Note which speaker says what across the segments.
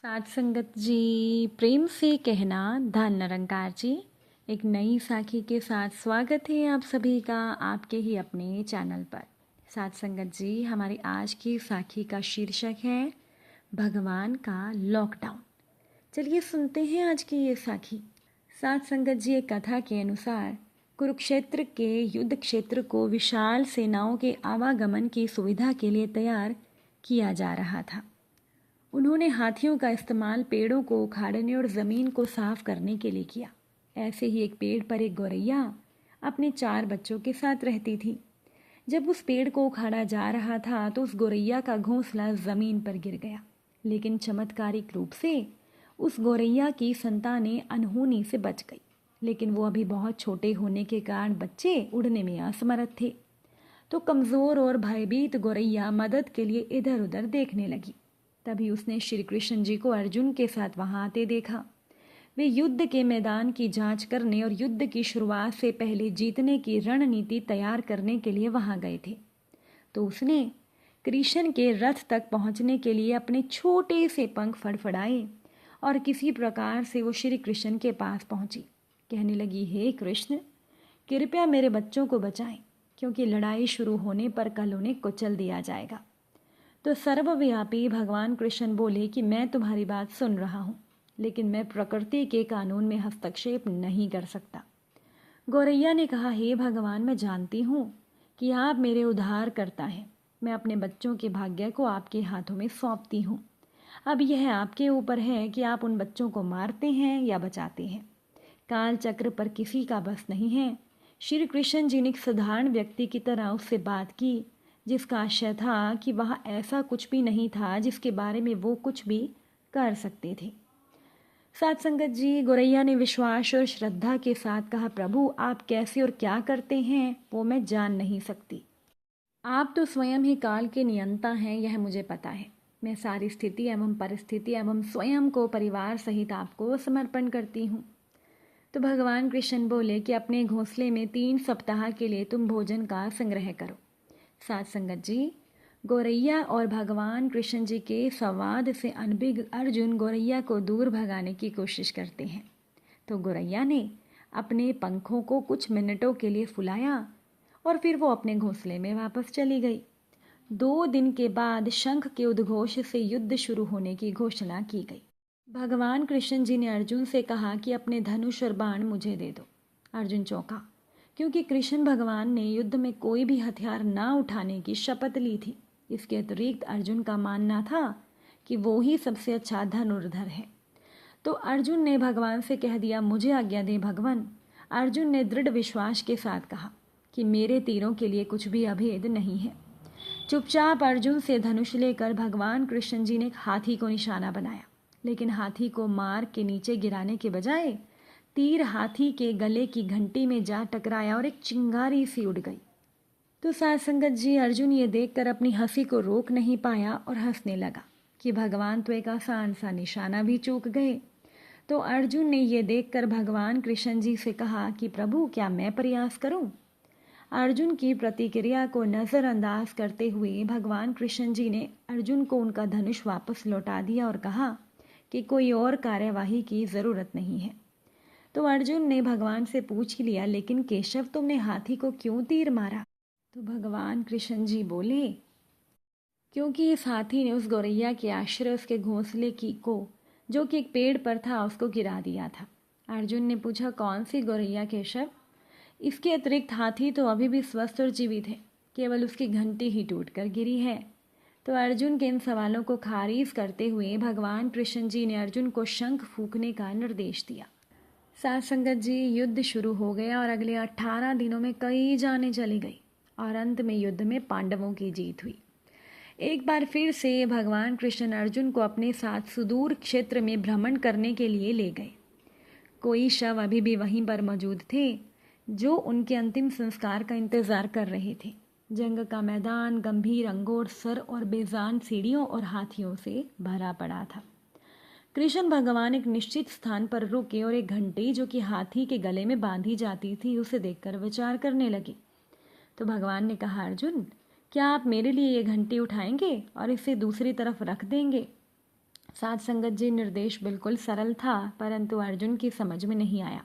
Speaker 1: साथ संगत जी, प्रेम से कहना धन निरंकार जी। एक नई साखी के साथ स्वागत है आप सभी का आपके ही अपने चैनल पर। साथ संगत जी, हमारी आज की साखी का शीर्षक है भगवान का लॉकडाउन। चलिए सुनते हैं आज की ये साखी। साथ संगत जी, एक कथा के अनुसार कुरुक्षेत्र के युद्ध क्षेत्र को विशाल सेनाओं के आवागमन की सुविधा के लिए तैयार किया जा रहा था। उन्होंने हाथियों का इस्तेमाल पेड़ों को उखाड़ने और ज़मीन को साफ करने के लिए किया। ऐसे ही एक पेड़ पर एक गौरैया अपने 4 बच्चों के साथ रहती थी। जब उस पेड़ को उखाड़ा जा रहा था तो उस गौरैया का घोंसला ज़मीन पर गिर गया, लेकिन चमत्कारिक रूप से उस गौरैया की संतानें अनहोनी से बच गई। लेकिन वो अभी बहुत छोटे होने के कारण बच्चे उड़ने में असमर्थ थे। तो कमज़ोर और भयभीत गौरैया मदद के लिए इधर उधर देखने लगी। तभी उसने श्री कृष्ण जी को अर्जुन के साथ वहां आते देखा। वे युद्ध के मैदान की जांच करने और युद्ध की शुरुआत से पहले जीतने की रणनीति तैयार करने के लिए वहां गए थे। तो उसने कृष्ण के रथ तक पहुंचने के लिए अपने छोटे से पंख फड़फड़ाए और किसी प्रकार से वो श्री कृष्ण के पास पहुंची। कहने लगी, हे कृष्ण, कृपया मेरे बच्चों को बचाएं, क्योंकि लड़ाई शुरू होने पर कल उन्हें कुचल दिया जाएगा। तो सर्वव्यापी भगवान कृष्ण बोले कि मैं तुम्हारी बात सुन रहा हूँ, लेकिन मैं प्रकृति के कानून में हस्तक्षेप नहीं कर सकता। गौरैया ने कहा, हे भगवान, मैं जानती हूँ कि आप मेरे उद्धार करता हैं। मैं अपने बच्चों के भाग्य को आपके हाथों में सौंपती हूँ। अब यह आपके ऊपर है कि आप उन बच्चों को मारते हैं या बचाते हैं। काल चक्र पर किसी का बस नहीं है। श्री कृष्ण जी ने एक साधारण व्यक्ति की तरह उससे बात की, जिसका आशय था कि वह ऐसा कुछ भी नहीं था जिसके बारे में वो कुछ भी कर सकते थे। साथ संगत जी, गौरैया ने विश्वास और श्रद्धा के साथ कहा, प्रभु, आप कैसे और क्या करते हैं वो मैं जान नहीं सकती। आप तो स्वयं ही काल के नियंता हैं, यह मुझे पता है। मैं सारी स्थिति एवं परिस्थिति एवं स्वयं को परिवार सहित आपको समर्पण करती हूँ। तो भगवान कृष्ण बोले कि अपने घोंसले में 3 सप्ताह के लिए तुम भोजन का संग्रह करो। साथ संगत जी, गौरैया और भगवान कृष्ण जी के संवाद से अनभिज्ञ अर्जुन गौरैया को दूर भगाने की कोशिश करते हैं। तो गौरैया ने अपने पंखों को कुछ मिनटों के लिए फुलाया और फिर वो अपने घोंसले में वापस चली गई। 2 दिन के बाद शंख के उद्घोष से युद्ध शुरू होने की घोषणा की गई। भगवान कृष्ण जी ने अर्जुन से कहा कि अपने धनुष और बाण मुझे दे दो। अर्जुन चौंका, क्योंकि कृष्ण भगवान ने युद्ध में कोई भी हथियार ना उठाने की शपथ ली थी। इसके अतिरिक्त अर्जुन का मानना था कि वो ही सबसे अच्छा धनुर्धर है। तो अर्जुन ने भगवान से कह दिया, मुझे आज्ञा दे भगवान। अर्जुन ने दृढ़ विश्वास के साथ कहा कि मेरे तीरों के लिए कुछ भी अभेद नहीं है। चुपचाप अर्जुन से धनुष लेकर भगवान कृष्ण जी ने एक हाथी को निशाना बनाया, लेकिन हाथी को मार के नीचे गिराने के बजाय तीर हाथी के गले की घंटी में जा टकराया और एक चिंगारी सी उड़ गई। तो साथ संगत जी, अर्जुन ये देखकर अपनी हंसी को रोक नहीं पाया और हंसने लगा कि भगवान तो एक आसान सा निशाना भी चूक गए। तो अर्जुन ने ये देखकर भगवान कृष्ण जी से कहा कि प्रभु, क्या मैं प्रयास करूं? अर्जुन की प्रतिक्रिया को नज़रअंदाज करते हुए भगवान कृष्ण जी ने अर्जुन को उनका धनुष वापस लौटा दिया और कहा कि कोई और कार्यवाही की ज़रूरत नहीं है। तो अर्जुन ने भगवान से पूछ ही लिया, लेकिन केशव, तुमने हाथी को क्यों तीर मारा? तो भगवान कृष्ण जी बोले, क्योंकि इस हाथी ने उस गौरैया के आश्रय उसके घोंसले की को, जो कि एक पेड़ पर था, उसको गिरा दिया था। अर्जुन ने पूछा, कौन सी गौरैया केशव? इसके अतिरिक्त हाथी तो अभी भी स्वस्थ और जीवित है, केवल उसकी घंटी ही टूटकर गिरी है। तो अर्जुन के इन सवालों को खारिज करते हुए भगवान कृष्ण जी ने अर्जुन को शंख फूंकने का निर्देश दिया। साथ संगत जी, युद्ध शुरू हो गया और अगले 18 दिनों में कई जानें चली गई और अंत में युद्ध में पांडवों की जीत हुई। एक बार फिर से भगवान कृष्ण अर्जुन को अपने साथ सुदूर क्षेत्र में भ्रमण करने के लिए ले गए। कोई शव अभी भी वहीं पर मौजूद थे जो उनके अंतिम संस्कार का इंतजार कर रहे थे। जंग का मैदान गंभीर अंगोर सर और बेजान सीढ़ियों और हाथियों से भरा पड़ा था। कृष्ण भगवान एक निश्चित स्थान पर रुके और एक घंटी जो कि हाथी के गले में बांधी जाती थी उसे देखकर विचार करने लगे। तो भगवान ने कहा, अर्जुन, क्या आप मेरे लिए ये घंटी उठाएंगे और इसे दूसरी तरफ रख देंगे? साध संगत जी, निर्देश बिल्कुल सरल था, परंतु अर्जुन की समझ में नहीं आया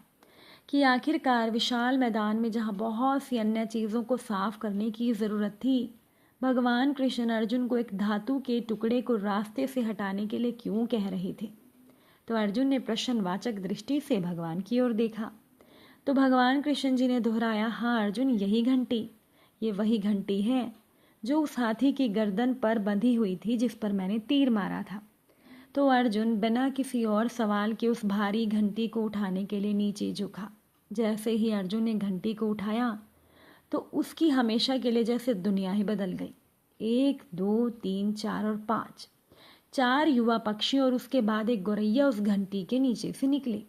Speaker 1: कि आखिरकार विशाल मैदान में जहाँ बहुत सी अन्य चीज़ों को साफ करने की ज़रूरत थी, भगवान कृष्ण अर्जुन को एक धातु के टुकड़े को रास्ते से हटाने के लिए क्यों कह रहे थे। तो अर्जुन ने प्रश्नवाचक दृष्टि से भगवान की ओर देखा तो भगवान कृष्ण जी ने दोहराया, हाँ अर्जुन, यही घंटी, ये वही घंटी है जो उस हाथी की गर्दन पर बंधी हुई थी जिस पर मैंने तीर मारा था। तो अर्जुन बिना किसी और सवाल के उस भारी घंटी को उठाने के लिए नीचे झुका। जैसे ही अर्जुन ने घंटी को उठाया तो उसकी हमेशा के लिए जैसे दुनिया ही बदल गई। 1, 2, 3, 4 और 5, 4 युवा पक्षी और उसके बाद एक गौरैया उस घंटी के नीचे से निकले।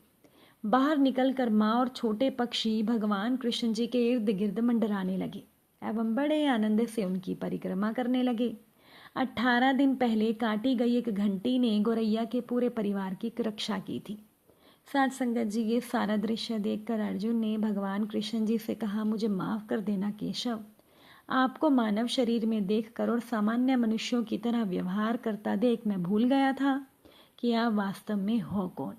Speaker 1: बाहर निकलकर माँ और छोटे पक्षी भगवान कृष्ण जी के इर्द गिर्द मंडराने लगे एवं बड़े आनंद से उनकी परिक्रमा करने लगे। 18 दिन पहले काटी गई एक घंटी ने गौरैया के पूरे परिवार की रक्षा की थी। साथ संगत जी, ये सारा दृश्य देखकर अर्जुन ने भगवान कृष्ण जी से कहा, मुझे माफ कर देना केशव, आपको मानव शरीर में देखकर और सामान्य मनुष्यों की तरह व्यवहार करता देख मैं भूल गया था कि आप वास्तव में हो कौन।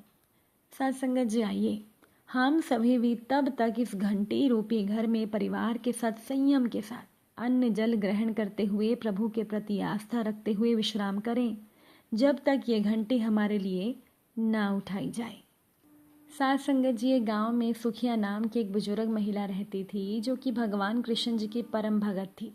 Speaker 1: साथ संगत जी, आइए हम सभी भी तब तक इस घंटी रूपी घर में परिवार के साथ संयम के साथ अन्न जल ग्रहण करते हुए प्रभु के प्रति आस्था रखते हुए विश्राम करें जब तक ये घंटी हमारे लिए ना उठाई जाए। साथ संगत जी, एक गांव में सुखिया नाम की एक बुजुर्ग महिला रहती थी जो कि भगवान कृष्ण जी की परम भगत थी।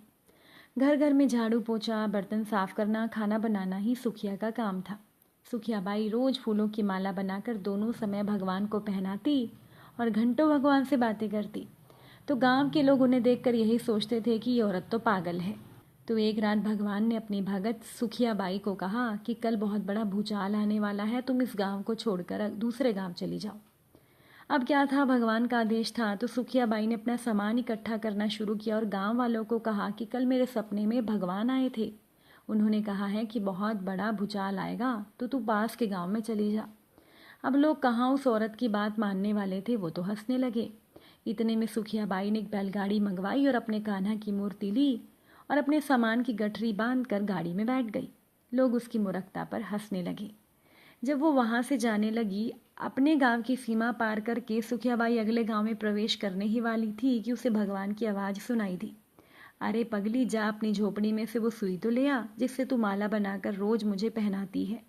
Speaker 1: घर घर में झाड़ू पोछा, बर्तन साफ करना, खाना बनाना ही सुखिया का काम था। सुखिया बाई रोज फूलों की माला बनाकर दोनों समय भगवान को पहनाती और घंटों भगवान से बातें करती। तो गांव के लोग उन्हें देखकर यही सोचते थे कि ये औरत तो पागल है। तो एक रात भगवान ने अपनी भगत सुखिया बाई को कहा कि कल बहुत बड़ा भूचाल आने वाला है, तुम इस गांव को छोड़कर दूसरे गांव चली जाओ। अब क्या था, भगवान का आदेश था। तो सुखिया बाई ने अपना सामान इकट्ठा करना शुरू किया और गांव वालों को कहा कि कल मेरे सपने में भगवान आए थे, उन्होंने कहा है कि बहुत बड़ा भूचाल आएगा, तो तू पास के गांव में चली जा। अब लोग कहाँ उस औरत की बात मानने वाले थे, वो तो हंसने लगे। इतने में सुखिया बाई ने एक बैलगाड़ी मंगवाई और अपने कान्हा की मूर्ति ली और अपने सामान की गठरी बांधकर गाड़ी में बैठ गई। लोग उसकी मूर्खता पर हंसने लगे। जब वो वहां से जाने लगी, अपने गांव की सीमा पार करके सुखिया बाई अगले गांव में प्रवेश करने ही वाली थी कि उसे भगवान की आवाज़ सुनाई दी, अरे पगली, जा अपनी झोपड़ी में से वो सुई तो ले आ जिससे तू माला बनाकर रोज मुझे पहनाती है।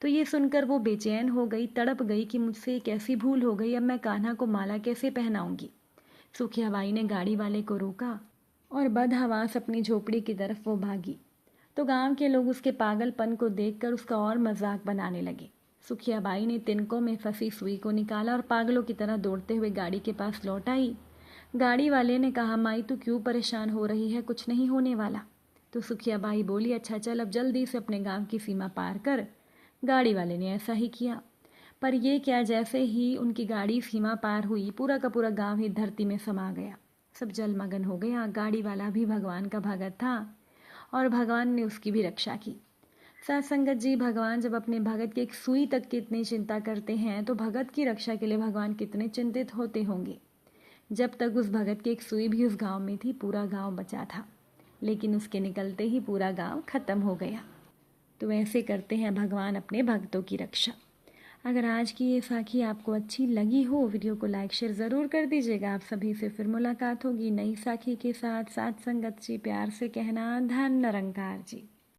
Speaker 1: तो ये सुनकर वो बेचैन हो गई, तड़प गई कि मुझसे एक ऐसी भूल हो गई, अब मैं कान्हा को माला कैसे पहनाऊंगी। सुखिया बाई ने गाड़ी वाले को रोका और बदहवास अपनी झोपड़ी की तरफ वो भागी। तो गांव के लोग उसके पागलपन को देखकर उसका और मजाक बनाने लगे। सुखिया बाई ने तिनकों में फंसी सुई को निकाला और पागलों की तरह दौड़ते हुए गाड़ी के पास लौट आई। गाड़ी वाले ने कहा, माई तू क्यों परेशान हो रही है, कुछ नहीं होने वाला। तो सुखिया बाई बोली, अच्छा चल अब जल्दी से अपने गांव की सीमा पार कर। गाड़ी वाले ने ऐसा ही किया, पर यह क्या, जैसे ही उनकी गाड़ी सीमा पार हुई पूरा का पूरा गांव ही धरती में समा गया। सब जलमग्न हो गया। गाड़ी वाला भी भगवान का भगत था और भगवान ने उसकी भी रक्षा की। साथ संगत जी, भगवान जब अपने भगत की एक सुई तक की इतनी चिंता करते हैं तो भगत की रक्षा के लिए भगवान कितने चिंतित होते होंगे। जब तक उस भगत की एक सुई भी उस गांव में थी, पूरा गांव बचा था, लेकिन उसके निकलते ही पूरा गांव खत्म हो गया। तो ऐसे करते हैं भगवान अपने भक्तों की रक्षा। अगर आज की ये साखी आपको अच्छी लगी हो, वीडियो को लाइक शेयर ज़रूर कर दीजिएगा। आप सभी से फिर मुलाकात होगी नई साखी के साथ। साथ संगत जी, प्यार से कहना, धन निरंकार जी।